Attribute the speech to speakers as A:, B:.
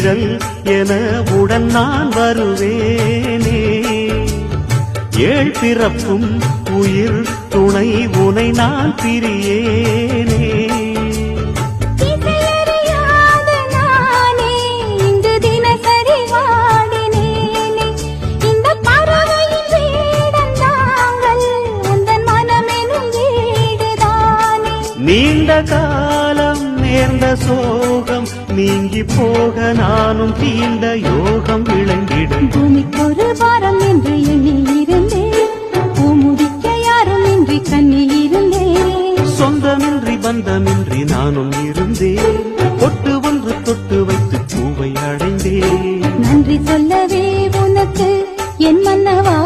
A: நிழல் என உடன் நான் வருவேனே. ஏழ் பிறப்பும் உயிர் துணை உனை நான் பிரியேனே. நீண்ட காலம் நேர்ந்த சோகம் நீங்கி போக நானும் தீண்ட யோகம் விளங்கிடும்.
B: பூமிக்கொரு வாரம் என்று எண்ணி இருந்தேன், பூமுடிக்க யாரும் இன்றி கண்ணி இருந்தேன்.
A: சொந்தமின்றி பந்தமின்றி நானும் இருந்தேன், பொட்டு ஒன்று தொட்டு வைத்து பூவை அடைந்தேன்.
B: நன்றி சொல்லவே உனக்கு என் மன்னவா